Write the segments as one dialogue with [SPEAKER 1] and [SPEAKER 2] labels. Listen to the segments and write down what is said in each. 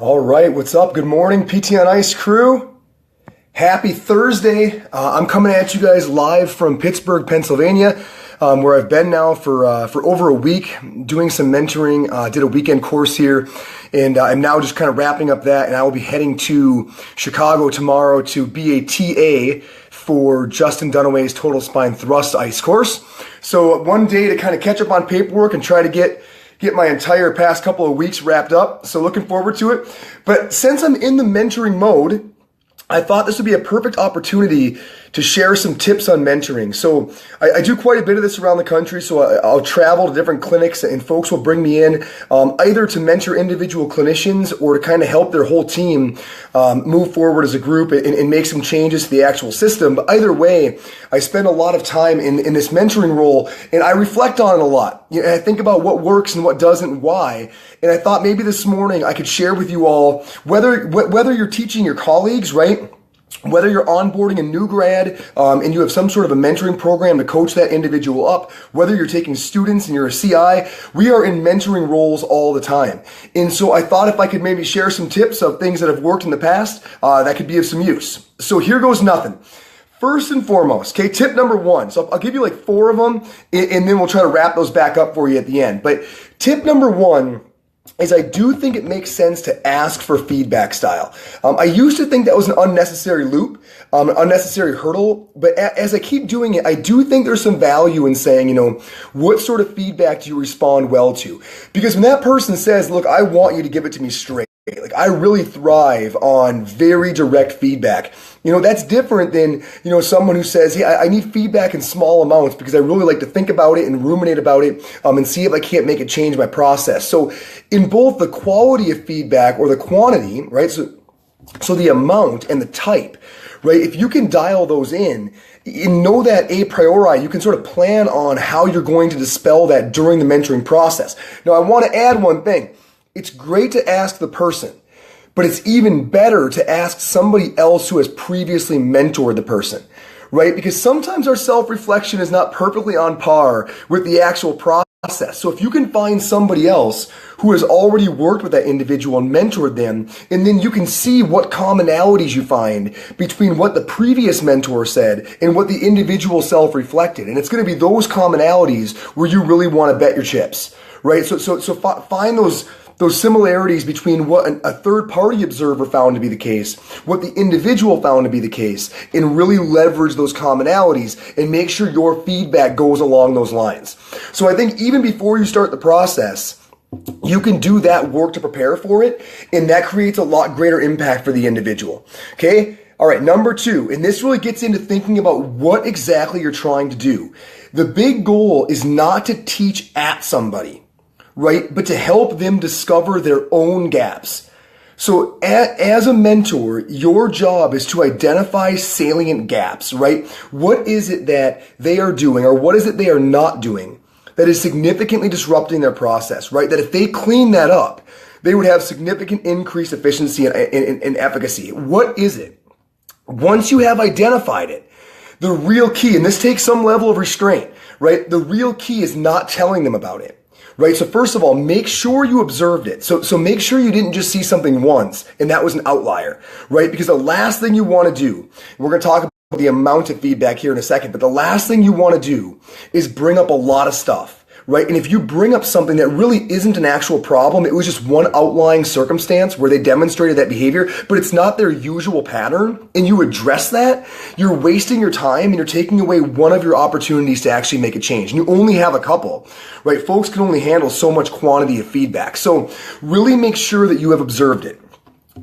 [SPEAKER 1] All right, what's up? Good morning, PT on Ice crew. Happy Thursday. I'm coming at you guys live from Pittsburgh, Pennsylvania, where I've been now for over a week doing some mentoring. Did a weekend course here, and I'm now just kind of wrapping up that, and I will be heading to Chicago tomorrow to be a TA for Justin Dunaway's Total Spine Thrust Ice course. So one day to kind of catch up on paperwork and try to get my entire past couple of weeks wrapped up. So looking forward to it. But since I'm in the mentoring mode, I thought this would be a perfect opportunity to share some tips on mentoring. So I do quite a bit of this around the country. So I'll travel to different clinics and folks will bring me in either to mentor individual clinicians or to kind of help their whole team move forward as a group and make some changes to the actual system. But either way, I spend a lot of time in this mentoring role and I reflect on it a lot. You know, I think about what works and what doesn't and why. And I thought maybe this morning I could share with you all whether you're teaching your colleagues, right? Whether you're onboarding a new grad and you have some sort of a mentoring program to coach that individual up, whether you're taking students and you're a CI, we are in mentoring roles all the time. And so I thought if I could maybe share some tips of things that have worked in the past, that could be of some use. So here goes nothing. First and foremost, okay, tip number one. So I'll give you like 4 of them and then we'll try to wrap those back up for you at the end. But tip number 1 is I do think it makes sense to ask for feedback style. I used to think that was an unnecessary loop, an unnecessary hurdle, but as I keep doing it, I do think there's some value in saying, you know, what sort of feedback do you respond well to? Because when that person says, look, I want you to give it to me straight, like I really thrive on very direct feedback. You know, that's different than, you know, someone who says, hey, I need feedback in small amounts because I really like to think about it and ruminate about it and see if I can't make it change my process. So in both the quality of feedback or the quantity, right? So the amount and the type, right? If you can dial those in, you know that a priori, you can sort of plan on how you're going to dispel that during the mentoring process. Now, I want to add one thing. It's great to ask the person, but it's even better to ask somebody else who has previously mentored the person, right? Because sometimes our self-reflection is not perfectly on par with the actual process. So if you can find somebody else who has already worked with that individual and mentored them, and then you can see what commonalities you find between what the previous mentor said and what the individual self-reflected. And it's going to be those commonalities where you really want to bet your chips, right? So find those similarities between what a third-party observer found to be the case, what the individual found to be the case, and really leverage those commonalities and make sure your feedback goes along those lines. So I think even before you start the process, you can do that work to prepare for it, and that creates a lot greater impact for the individual. Okay? All right, number 2, and this really gets into thinking about what exactly you're trying to do. The big goal is not to teach at somebody, right? But to help them discover their own gaps. So as a mentor, your job is to identify salient gaps, right? What is it that they are doing or what is it they are not doing that is significantly disrupting their process, right? That if they clean that up, they would have significant increased efficiency and efficacy. What is it? Once you have identified it, the real key, and this takes some level of restraint, right? The real key is not telling them about it. Right? So first of all, make sure you observed it. So make sure you didn't just see something once and that was an outlier, right? Because the last thing you want to do, we're going to talk about the amount of feedback here in a second, but the last thing you want to do is bring up a lot of stuff, right? And if you bring up something that really isn't an actual problem, it was just one outlying circumstance where they demonstrated that behavior, but it's not their usual pattern, and you address that, you're wasting your time and you're taking away one of your opportunities to actually make a change. And you only have a couple, right? Folks can only handle so much quantity of feedback. So really make sure that you have observed it.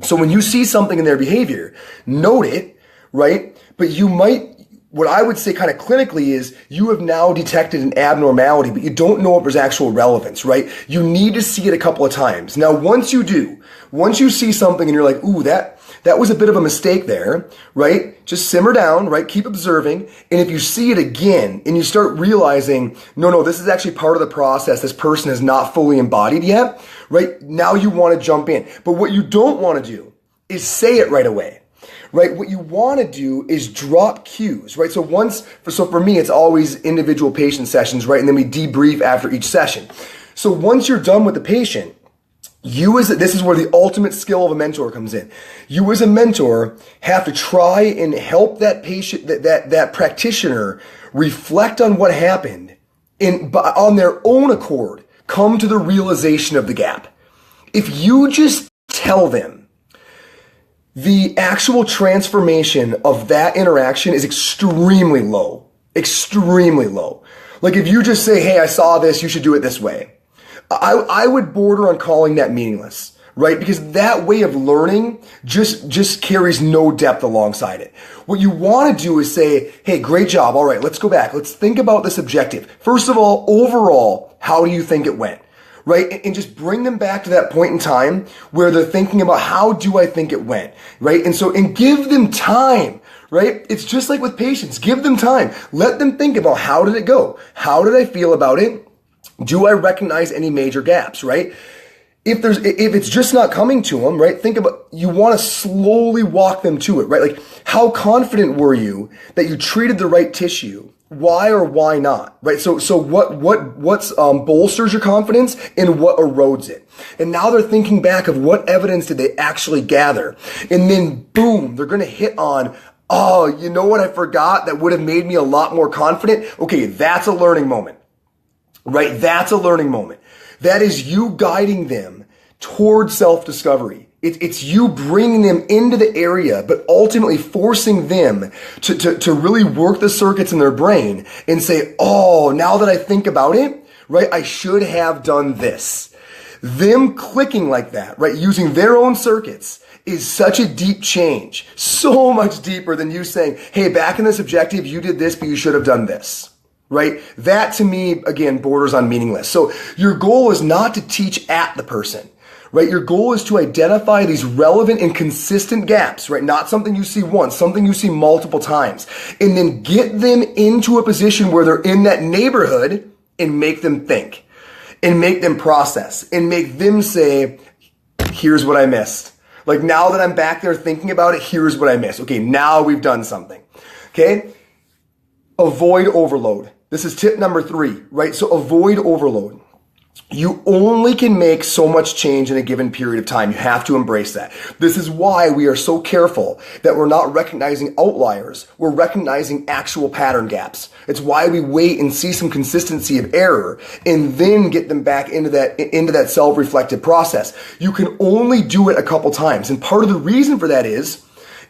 [SPEAKER 1] So when you see something in their behavior, note it, right? But you might, what I would say kind of clinically is you have now detected an abnormality, but you don't know if there's actual relevance, right? You need to see it a couple of times. Now, once you see something and you're like, ooh, that was a bit of a mistake there, right? Just simmer down, right? Keep observing. And if you see it again and you start realizing, no, this is actually part of the process this person has not fully embodied yet, right? Now you want to jump in. But what you don't want to do is say it right away. Right? What you want to do is drop cues, right? So for me, it's always individual patient sessions, right? And then we debrief after each session. So once you're done with the patient, This is where the ultimate skill of a mentor comes in. You as a mentor have to try and help that patient, that practitioner reflect on what happened and on their own accord come to the realization of the gap. If you just tell them, the actual transformation of that interaction is extremely low. Extremely low. Like if you just say, hey, I saw this, you should do it this way. I would border on calling that meaningless, right? Because that way of learning just carries no depth alongside it. What you want to do is say, hey, great job. All right, let's go back. Let's think about this objective. First of all, overall, how do you think it went? Right? And just bring them back to that point in time where they're thinking about how do I think it went? Right? And give them time. Right? It's just like with patients. Give them time. Let them think about how did it go? How did I feel about it? Do I recognize any major gaps? Right? If it's just not coming to them, right? Think about, you want to slowly walk them to it, right? Like, how confident were you that you treated the right tissue? Why or why not, right? So what bolsters your confidence and what erodes it? And now they're thinking back of what evidence did they actually gather? And then boom, they're going to hit on, oh, you know what I forgot that would have made me a lot more confident? Okay, that's a learning moment, right? That's a learning moment. That is you guiding them toward self-discovery. It's you bringing them into the area, but ultimately forcing them to really work the circuits in their brain and say, oh, now that I think about it, right, I should have done this. Them clicking like that, right, using their own circuits is such a deep change, so much deeper than you saying, hey, back in this objective, you did this, but you should have done this. Right? That to me, again, borders on meaningless. So your goal is not to teach at the person, right? Your goal is to identify these relevant and consistent gaps, right? Not something you see once, something you see multiple times, and then get them into a position where they're in that neighborhood and make them think and make them process and make them say, here's what I missed. Like now that I'm back there thinking about it, here's what I missed. Okay, now we've done something. Okay? Avoid overload. This is tip number 3, right? So avoid overload. You only can make so much change in a given period of time. You have to embrace that. This is why we are so careful that we're not recognizing outliers. We're recognizing actual pattern gaps. It's why we wait and see some consistency of error and then get them back into that self-reflective process. You can only do it a couple times. And part of the reason for that is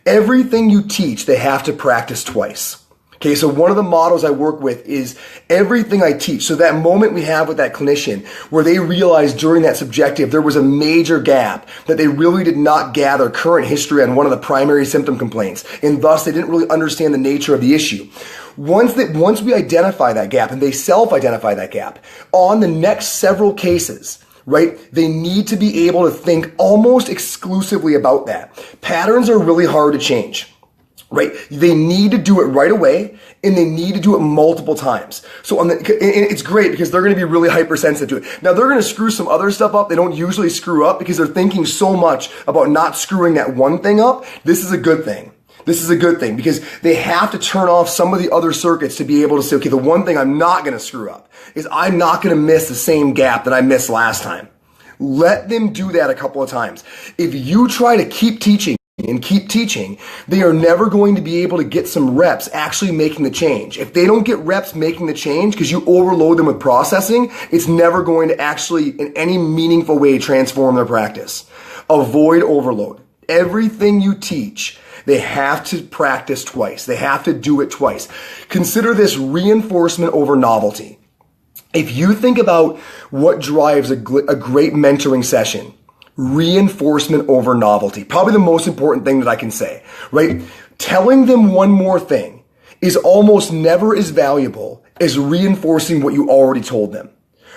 [SPEAKER 1] everything you teach, they have to practice twice. Okay, so one of the models I work with is everything I teach. So that moment we have with that clinician where they realized during that subjective there was a major gap, that they really did not gather current history on one of the primary symptom complaints, and thus they didn't really understand the nature of the issue. Once we identify that gap and they self-identify that gap, on the next several cases, right? They need to be able to think almost exclusively about that. Patterns are really hard to change. Right? They need to do it right away and they need to do it multiple times. So it's great because they're going to be really hypersensitive to it. Now they're going to screw some other stuff up. They don't usually screw up because they're thinking so much about not screwing that one thing up. This is a good thing. This is a good thing because they have to turn off some of the other circuits to be able to say, okay, the one thing I'm not going to screw up is I'm not going to miss the same gap that I missed last time. Let them do that a couple of times. If you try to keep teaching and keep teaching, they are never going to be able to get some reps actually making the change. If they don't get reps making the change because you overload them with processing, it's never going to actually in any meaningful way transform their practice. Avoid overload. Everything you teach, they have to practice twice. They have to do it twice. Consider this reinforcement over novelty. If you think about what drives a great mentoring session, reinforcement over novelty. Probably the most important thing that I can say, right? Telling them one more thing is almost never as valuable as reinforcing what you already told them.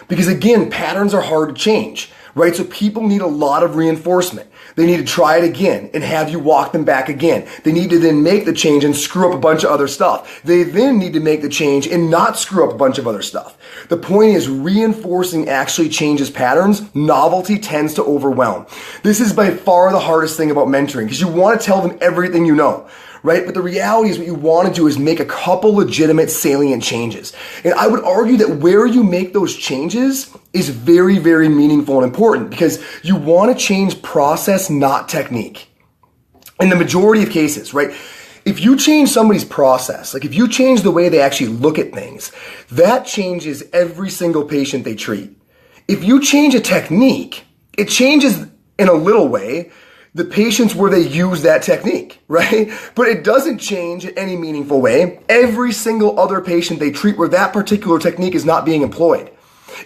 [SPEAKER 1] Because again, patterns are hard to change, right? So people need a lot of reinforcement. They need to try it again and have you walk them back again. They need to then make the change and screw up a bunch of other stuff. They then need to make the change and not screw up a bunch of other stuff. The point is reinforcing actually changes patterns. Novelty tends to overwhelm. This is by far the hardest thing about mentoring because you want to tell them everything you know, right? But the reality is what you want to do is make a couple legitimate salient changes. And I would argue that where you make those changes is very, very meaningful and important because you want to change process, not technique. In the majority of cases, right? If you change somebody's process, like if you change the way they actually look at things, that changes every single patient they treat. If you change a technique, it changes in a little way the patients where they use that technique, right? But it doesn't change in any meaningful way every single other patient they treat where that particular technique is not being employed.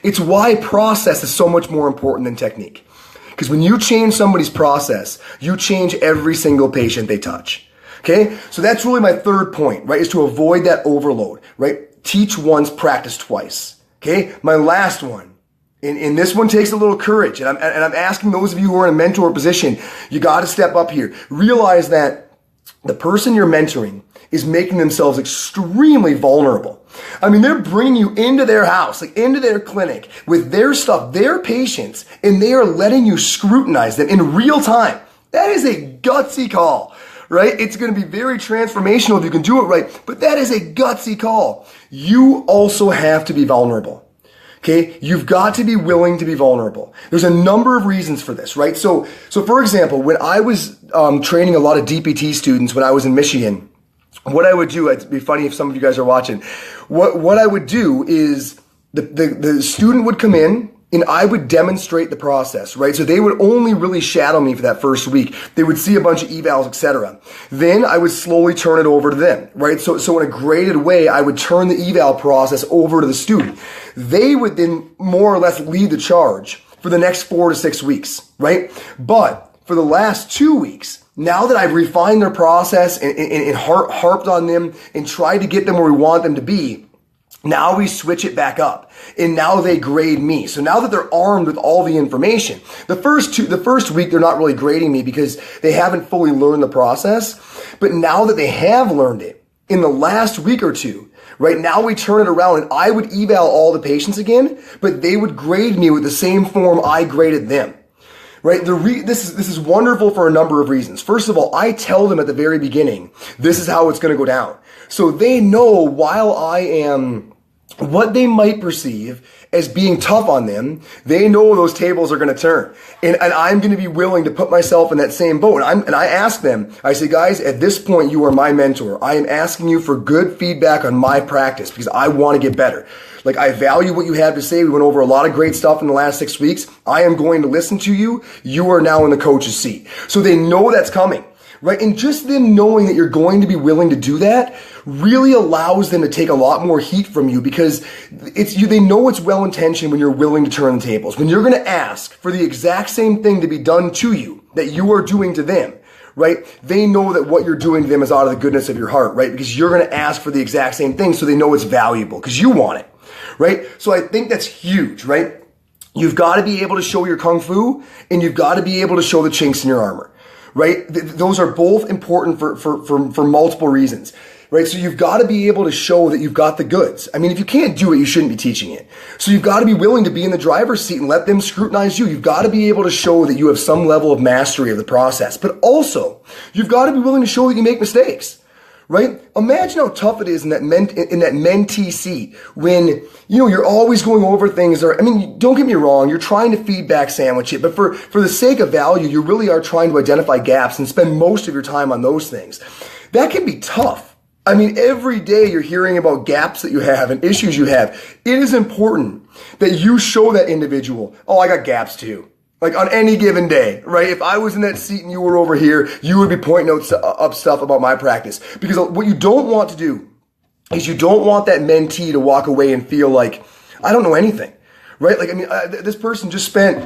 [SPEAKER 1] It's why process is so much more important than technique. Because when you change somebody's process, you change every single patient they touch. Okay? So that's really my third point, right? Is to avoid that overload, right? Teach once, practice twice. Okay? My last one, and this one takes a little courage, and I'm asking those of you who are in a mentor position, you got to step up here. Realize that the person you're mentoring is making themselves extremely vulnerable. I mean, they're bringing you into their house, like into their clinic with their stuff, their patients, and they are letting you scrutinize them in real time. That is a gutsy call, right? It's going to be very transformational if you can do it right, but that is a gutsy call. You also have to be vulnerable. Okay, you've got to be willing to be vulnerable. There's a number of reasons for this, right? So for example, when I was training a lot of DPT students when I was in Michigan, what I would do, it'd be funny if some of you guys are watching, what I would do is the student would come in and I would demonstrate the process, right? So they would only really shadow me for that first week. They would see a bunch of evals, etc. Then I would slowly turn it over to them, right? So in a graded way, I would turn the eval process over to the student. They would then more or less lead the charge for the next 4 to 6 weeks, right? But for the last 2 weeks, now that I've refined their process and harped on them and tried to get them where we want them to be, now we switch it back up and now they grade me. So now that they're armed with all the information, the first week, they're not really grading me because they haven't fully learned the process. But now that they have learned it in the last week or two, right now we turn it around and I would eval all the patients again, but they would grade me with the same form I graded them. Right? This is wonderful for a number of reasons. First of all, I tell them at the very beginning, this is how it's going to go down. So they know while I am what they might perceive as being tough on them, they know those tables are going to turn. And I'm going to be willing to put myself in that same boat. And I ask them, I say, guys, at this point, you are my mentor. I am asking you for good feedback on my practice because I want to get better. Like, I value what you have to say. We went over a lot of great stuff in the last 6 weeks. I am going to listen to you. You are now in the coach's seat. So they know that's coming, right? And just them knowing that you're going to be willing to do that really allows them to take a lot more heat from you because they know it's well-intentioned when you're willing to turn the tables. When you're going to ask for the exact same thing to be done to you that you are doing to them, right? They know that what you're doing to them is out of the goodness of your heart, right? Because you're going to ask for the exact same thing so they know it's valuable because you want it. Right? So I think that's huge, right? You've got to be able to show your kung fu and you've got to be able to show the chinks in your armor, right? Those are both important for multiple reasons, right? So you've got to be able to show that you've got the goods. I mean, if you can't do it, you shouldn't be teaching it. So you've got to be willing to be in the driver's seat and let them scrutinize you. You've got to be able to show that you have some level of mastery of the process, but also you've got to be willing to show that you make mistakes. Right? Imagine how tough it is in that mentee seat when, you're always going over things don't get me wrong, you're trying to feedback sandwich it, but for the sake of value, you really are trying to identify gaps and spend most of your time on those things. That can be tough. I mean, every day you're hearing about gaps that you have and issues you have. It is important that you show that individual, oh, I got gaps too. Like on any given day, right? If I was in that seat and you were over here, you would be pointing up stuff about my practice. Because what you don't want to do is you don't want that mentee to walk away and feel like, I don't know anything, right? Like, this person just spent,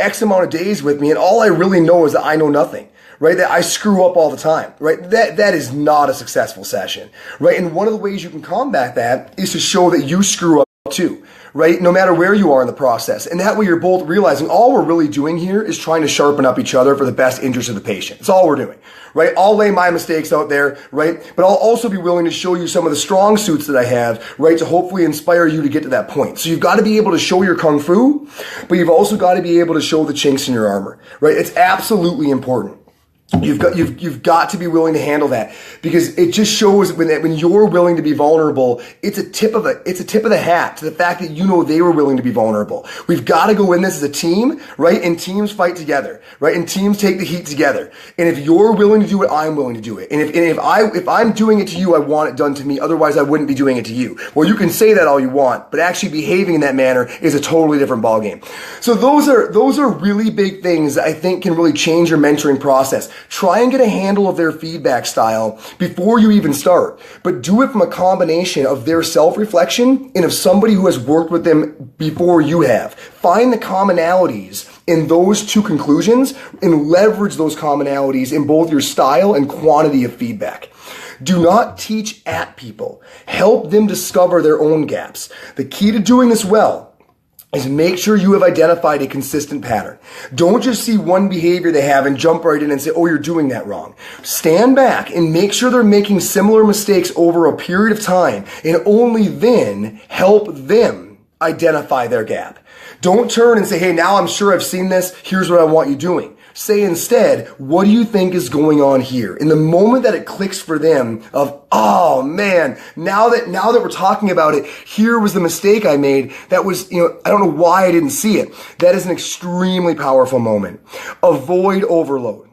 [SPEAKER 1] X amount of days with me and all I really know is that I know nothing. Right? That I screw up all the time, right? That is not a successful session, right? And one of the ways you can combat that is to show that you screw up too, right? No matter where you are in the process. And that way you're both realizing all we're really doing here is trying to sharpen up each other for the best interest of the patient. That's all we're doing, right? I'll lay my mistakes out there, right? But I'll also be willing to show you some of the strong suits that I have, right? To hopefully inspire you to get to that point. So you've got to be able to show your kung fu, but you've also got to be able to show the chinks in your armor, right? It's absolutely important. You've got to be willing to handle that, because it just shows when you're willing to be vulnerable, it's a tip of the hat to the fact that they were willing to be vulnerable. We've got to go in this as a team, right? And teams fight together, right? And teams take the heat together. And if you're willing to do it, I'm willing to do it. And if I'm doing it to you, I want it done to me. Otherwise, I wouldn't be doing it to you. Well, you can say that all you want, but actually behaving in that manner is a totally different ballgame. So those are really big things that I think can really change your mentoring process. Try and get a handle of their feedback style before you even start, but do it from a combination of their self-reflection and of somebody who has worked with them before you have. Find the commonalities in those two conclusions and leverage those commonalities in both your style and quantity of feedback. Do not teach at people. Help them discover their own gaps. The key to doing this well is make sure you have identified a consistent pattern. Don't just see one behavior they have and jump right in and say, oh, you're doing that wrong. Stand back and make sure they're making similar mistakes over a period of time, and only then help them identify their gap. Don't turn and say, hey, now I'm sure I've seen this. Here's what I want you doing. Say instead, what do you think is going on here? In the moment that it clicks for them of, oh man, now that we're talking about it, here was the mistake I made. That was, I don't know why I didn't see it. That is an extremely powerful moment. Avoid overload.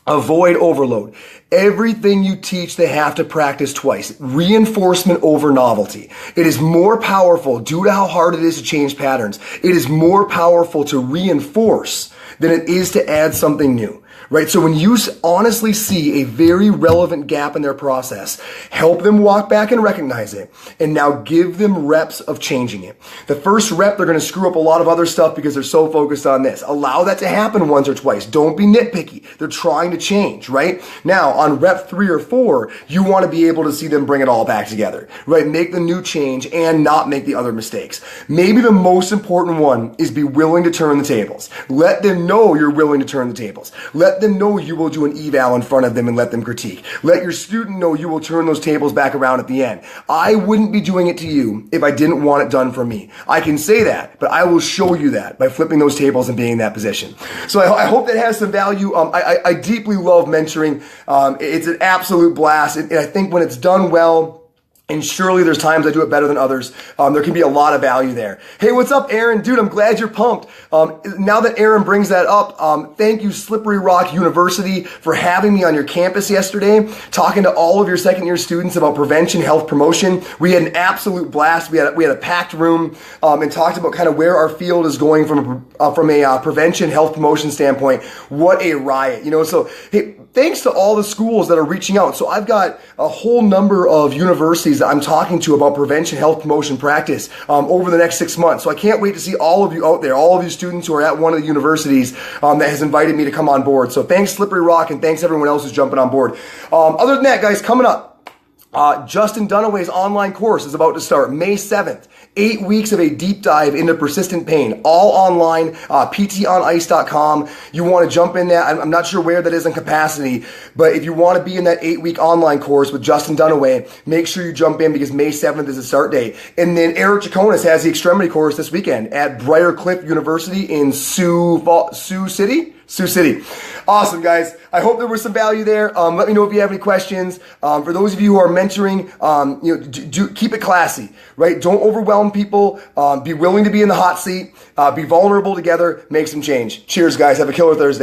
[SPEAKER 1] Avoid overload. Everything you teach, they have to practice twice. Reinforcement over novelty. It is more powerful, due to how hard it is to change patterns, it is more powerful to reinforce than it is to add something new. Right? So when you honestly see a very relevant gap in their process, help them walk back and recognize it, and now give them reps of changing it. The first rep, they're going to screw up a lot of other stuff because they're so focused on this. Allow that to happen once or twice. Don't be nitpicky. They're trying to change, right? Now, on rep 3 or 4, you want to be able to see them bring it all back together, right? Make the new change and not make the other mistakes. Maybe the most important one is be willing to turn the tables. Let them know you're willing to turn the tables. Let them know you will do an eval in front of them and let them critique. Let your student know you will turn those tables back around at the end. I wouldn't be doing it to you if I didn't want it done for me. I can say that, but I will show you that by flipping those tables and being in that position. So I hope that has some value. I deeply love mentoring. It's an absolute blast. And I think when it's done well, and surely there's times I do it better than others, there can be a lot of value there. Hey, what's up, Aaron? Dude, I'm glad you're pumped. Now that Aaron brings that up, thank you, Slippery Rock University, for having me on your campus yesterday, talking to all of your second-year students about prevention, health promotion. We had an absolute blast. We had a packed room, and talked about kind of where our field is going from a prevention, health promotion standpoint. What a riot, So, hey, thanks to all the schools that are reaching out. So I've got a whole number of universities that I'm talking to about prevention, health promotion practice over the next 6 months. So I can't wait to see all of you out there, all of you students who are at one of the universities that has invited me to come on board. So thanks, Slippery Rock, and thanks everyone else who's jumping on board. Other than that, guys, coming up, Justin Dunaway's online course is about to start May 7th. 8 weeks of a deep dive into persistent pain, all online, ptonice.com. You want to jump in there. I'm not sure where that is in capacity, but if you want to be in that 8-week online course with Justin Dunaway, make sure you jump in, because May 7th is the start date. And then Eric Chaconis has the extremity course this weekend at Briarcliff University in Sioux City. Awesome, guys. I hope there was some value there. Let me know if you have any questions. For those of you who are mentoring, do keep it classy, right? Don't overwhelm people. Be willing to be in the hot seat. Be vulnerable together. Make some change. Cheers, guys. Have a killer Thursday.